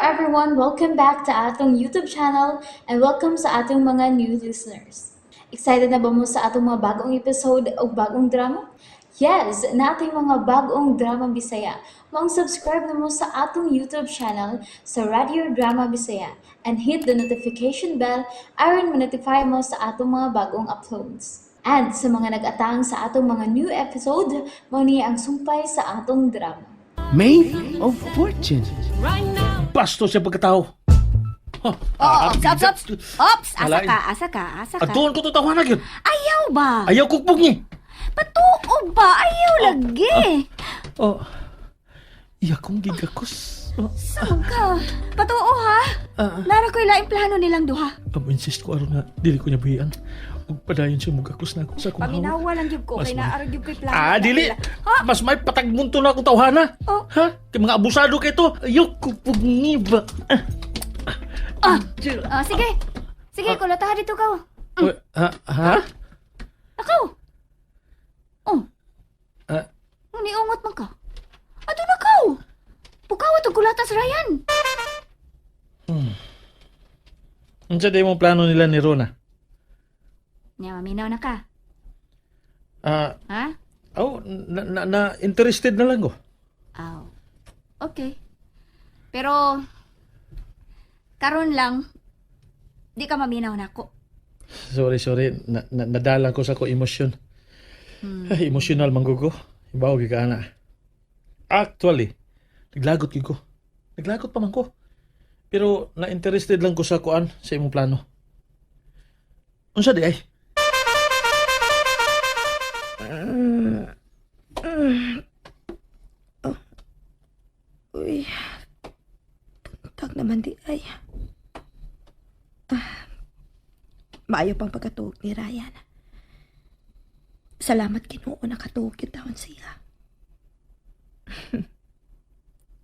everyone, welcome back to atong YouTube channel and welcome sa atong mga new listeners. Excited na ba mo sa atong mga bagong episode o bagong drama? Yes, na ating mga bagong drama Bisaya. Mag-subscribe na mo sa atong YouTube channel sa Radio Drama Bisaya and hit the notification bell aron ma-notify mo sa atong mga bagong uploads. And sa mga nag-atang sa atong mga new episode, mo niya ang sumpay sa atong drama. May of Fortune. Basto siya pagkatao. Ops. Asa Alain. ka. Atuon ko to tawanan yun. Ayaw ba? Ayaw kukpog niya. Patuo ba? Ayaw lagi. Oh, iya kong gigakos. Saan ka? Patuo ha? Nara ko'y laing plano nilang duha. Insist ko aron nga, dili ko niya buhian. Ug padayon siya mugakos na ako sa akong hawa. Paminawa lang yun ko. Mas Kaya naarag yun ko'y plano. Dili. Ha? Mas may patagmunto na akong tawhana. Oh. Ha? Kay mga abusado kay to. Ayaw kukpog niya ba? Sige. Sige, kulatahan dito ka. Ha? Akaw. Oh. Ah. Niungot man ka. Ato na kaw. Pukaw ito kulata sa Ryan. Unsa day mo plano nila ni Rona? Niya, maminaw na ka. Ah, Ha? na interested na lang ko. Aw. Okay. Pero, karon lang, di ka maminaw na ako. Sorry. Nadalang ko sa ko emosyon. Ay, emosyonal manggugo. Ibaw ka na. Actually, naglagot ko. Naglagot pa man ko. Pero na-interested lang ko sa kuan sa imong plano. Unsa di ay? Uy, tag naman di ay. Maayo pang pagkatuog ni Ryan. Salamat Ginoo nakatuog kitawon siya.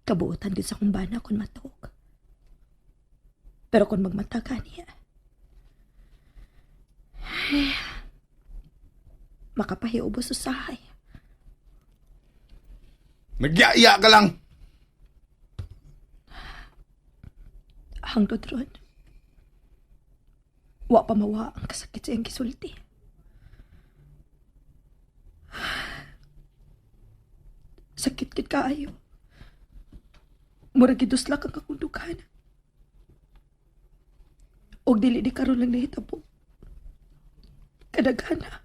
Kabuotan din sa kumbana kung matuog. Pero kung magmataga niya, makapahiubos usahay. Nagyaya ka lang. Hangtod ron. Wa pa mawa ang kasakit sa iyang gisulti. Sakit kit kaayo. Murag giduslak ang kakundugan. Og dili di karon lang nahitabo. Kadagana.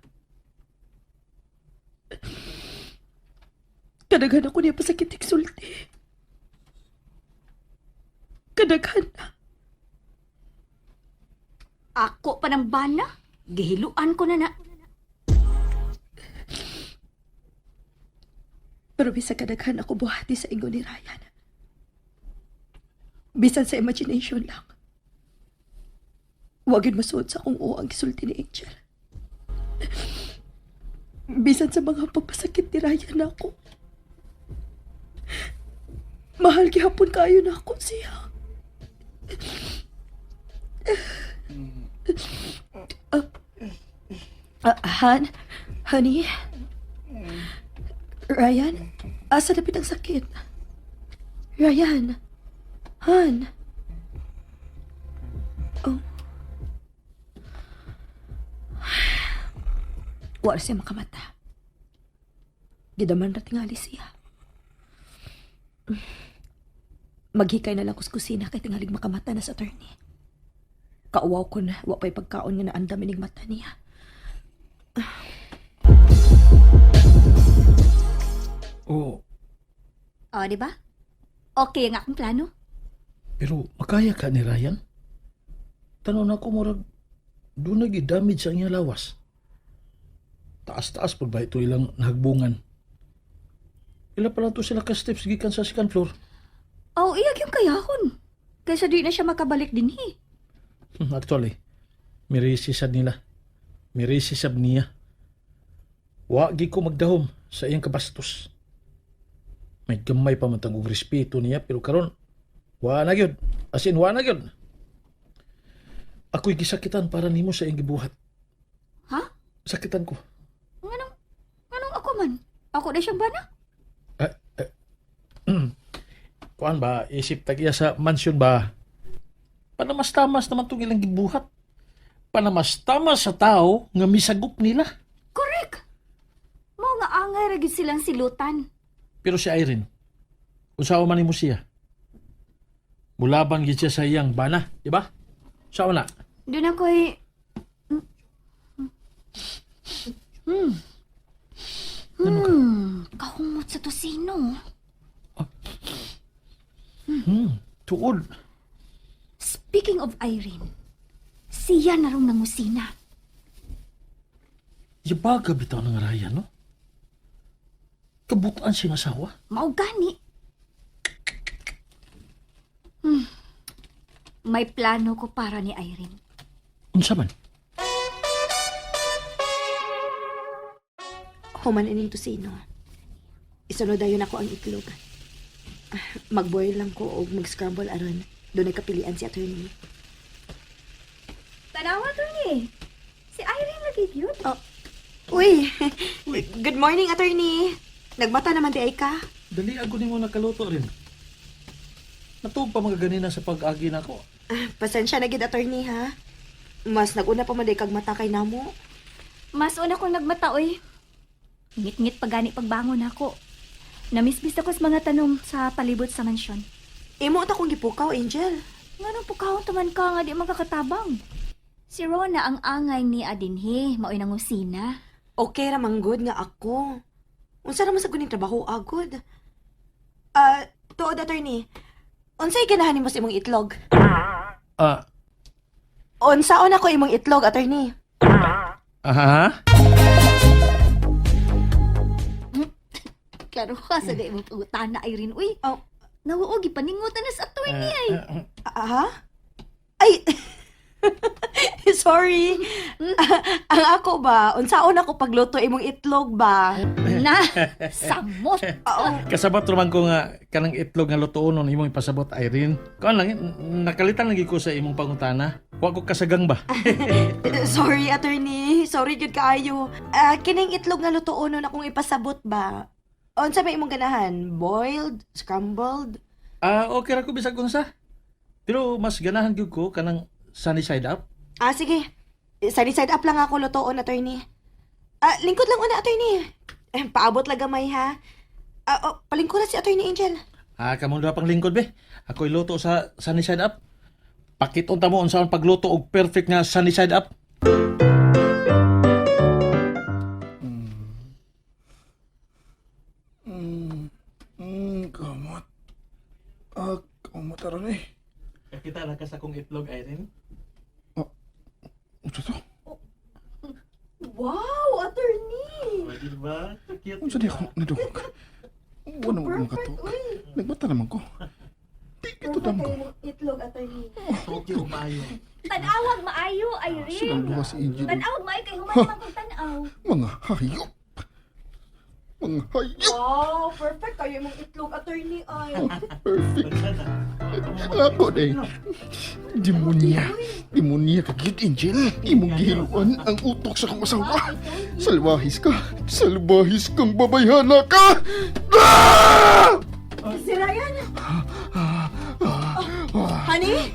Kadagana ko niya pasakit sulti. Kadagana. Ako pa ng bana? Gihiluan ko na. Pero bisa kadaghan ako buhati sa ingon ni Ryan. Bisan sa imagination lang. Wagin masuot sa akong ang gisulti ni Angel. Bisan sa mga papasakit ni Ryan na ako. Mahal gihapon kayo na ako siya. Honey? Ryan? Asa napit ang sakit? Ryan? Han? Oh. Wala siya makamata. Gidaman na tingali siya. Maghikay na lang kuskusina kay tingalig makamata na sa attorney. Kauwaw ko na, wapay pagkaon nga naandam inig mata niya. Oo, O, di ba? Okay ang akong plano. pero makaya ka ni Ryan? Tanaw na ko murag doon nag-damage sa inyong lawas. Taas-taas po ba ito ilang nahagbungan? Ila pala to sila ka-steps gikan sa second floor. Oh, iyag yung kayahon. Kaysa di na siya makabalik din Actually, mirisisab nila. Mirisisab niya. Wagi ko magdahom sa iyang kabastos. May gamay pa man tangog respeto niya, pero karon wa na gyud. As in, wa na gyud. Ako'y gisakitan para nimo sa iyang gibuhat. Ha? Sakitan ko. Anong ako man? Ako na siyang bana? kuan ba, isip tagiya sa mansion ba? Panamas-tamas naman itong ilang gibuhat. Panamas-tamas sa tao nga misagop nila. Correct! Mao nga angay ra gyud silang silutan. Pero si Irene, unsaon man nimo siya? Mulaban gid siya sa iyang bana, di ba? Sao na? Doon ako'y... kahumot sa tosino. Tuod. Speaking of Irene, siya na rong nangusina. Yabaga bitaw ng raya, no? Kabutaan siyang asawa. Mao gani. May plano ko para ni Irene. Unsa man? Human ining tusino. Isunod dayon ako ang itlog. Mag-boil lang ko o mag-scramble aron. Doon ay kapilian si attorney. Tanawa to ni. Si Irene lagi yun. Oh. Uy! Good morning, attorney. Nagmata naman di ay ka. Dali ako nimo nakaluto rin. Natuog pa mga ganina sa pag-agi nako. Pasensya na gid, attorney, ha? Mas naguna pa man di kag mata kay namo. Mas una kong nagmata, oy. Ngit-ngit pagani pagbangon ako. Namisbis ako sa mga tanong sa palibot sa mansyon. Imo ta kong gipukaw, Angel. Nga nang pukaw taman ka nga di magkakatabang. Si Rona ang angay ni Adinhe, maoy nang usina. Okay ra manggod nga ako. Unsa naman sa guning trabaho agod? Tuod, attorney. Unsay ganahan nimo sa imong itlog? Unsaon ako imong itlog, attorney? Aha? Klaro ka sa di mo pangutan na Irene. Uy, Oh. nawuogi paningutan na sa attorney ay. Ha? Ay! Sorry. Ang ako ba? Unsaon ako pagluto imong itlog ba? Na, samot. Kasabot naman ko nga kanang itlog nga lutoon nun imong ipasabot, Irene. Kuan lang, nakalitan lagi ko sa imong pangutana. Wa ko kasagang ba? Sorry, attorney. Sorry gud kaayo. Kining itlog nga lutoon nun akong ipasabot ba? Unsa may imong ganahan? Boiled? Scrambled? Okay ra ko bisag unsa. Pero mas ganahan gyud ko kanang sunny side up. Sige. Sunny side up lang ako lutoon, attorney. Lingkod lang una, attorney. Paabot lang gamay, ha? Palingkod na si attorney Angel. Kamo na pang lingkod be. Ako iluto sa sunny side up. Pakiton ta mo unsaon pagluto og perfect nga sunny side up. Kamot. Kamot aron eh. Kita na ka sa kong itlog, Irene. Unsa to? Wow, attorney! Di ba? Cute. Unsa di ako nadungog? Wala mo mga kato. Nagbata naman ko. Ito dam ko. Itlog, attorney. Okay, umayo. Tanawag maayo, Silang Irene. duha si Angel. Tanawag maayo kay human kong tanaw. Mga hayop. Mga hayop. Wow, perfect kayo imong itlog, attorney, ay. Perfect. Ako eh. Demonya. Demonya ka gyud, Angel. Imong gihiluan ang utok sa kong asawa. Salwahis ka. Salwahis kang babayhana ka. Ah! Si Ryan! Honey?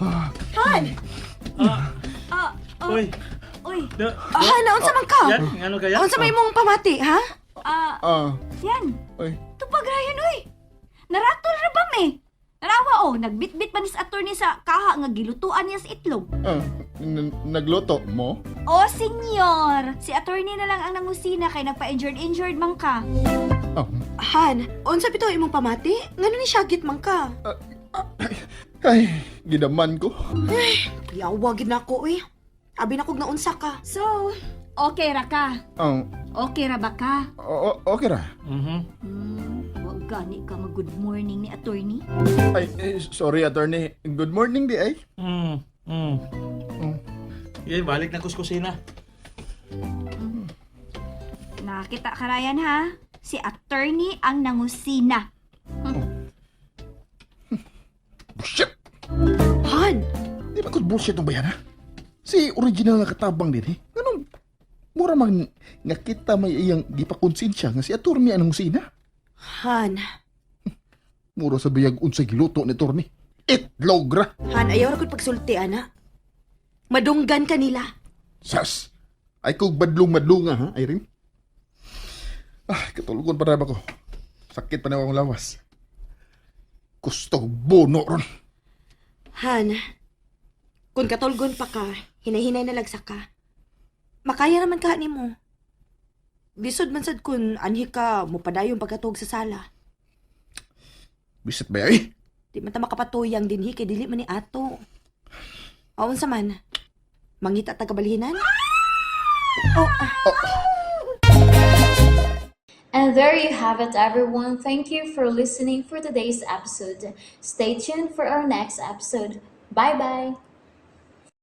Han! Uy. Uy, Han, naunsa man ka? Yan, ano kaya? Naunsa may imong pamati, ha? yan. Ay. Tupag Ryan, uy. Naratol ra ba me? Narawa nagbitbit pa ni sa attorney sa kaha nga gilutuan niya sa itlog. Nagloto mo? Senyor, si attorney na lang ang nangusina kay nagpa-injured man ka. Han, unsa bitaw imong pamati? Ngano ni syagit man ka? Ay, gidaman ko. Yawa gid nako, eh. Abi na kog naunsa ka. So, okay ra ka? Okay ra ba ka? Okay ra. Wag gani ka mag-good morning ni attorney. Ay, sorry, attorney. Good morning, di ay. Yan, balik na kuskusina. Nakita ka Ryan ha? Si attorney ang nangusina. Bullshit! Han, Di ba bullshit ang bayan, ha? Si original nga katabang din, eh. Ganun, mura man nga kita may iyang gipakonsensya nga si attorney anong sina. Han. Mura sa bayag unsay giluto ni Torni. Itlog ra. Han, ayaw ra ko'y pagsulti, ana. Madunggan ka nila. Sas. Ay kog badlong-madlunga ha, Irene. Katulugon pa na ba ko? Sakit pa na akong lawas. Gusto bono ron. Han, kung katulgon pa ka, hinahinay na lagsa ka. Makaya naman ka ni mo. Bisod man sad kun anhi ka mo padayong pagkatog sa sala. Bisit ba eh? Di man ta makapatuyang dinhi kay dili man ni ato. Aun sa man. Mangita ta kabalhinan? And there you have it, everyone. Thank you for listening for today's episode. Stay tuned for our next episode. Bye bye.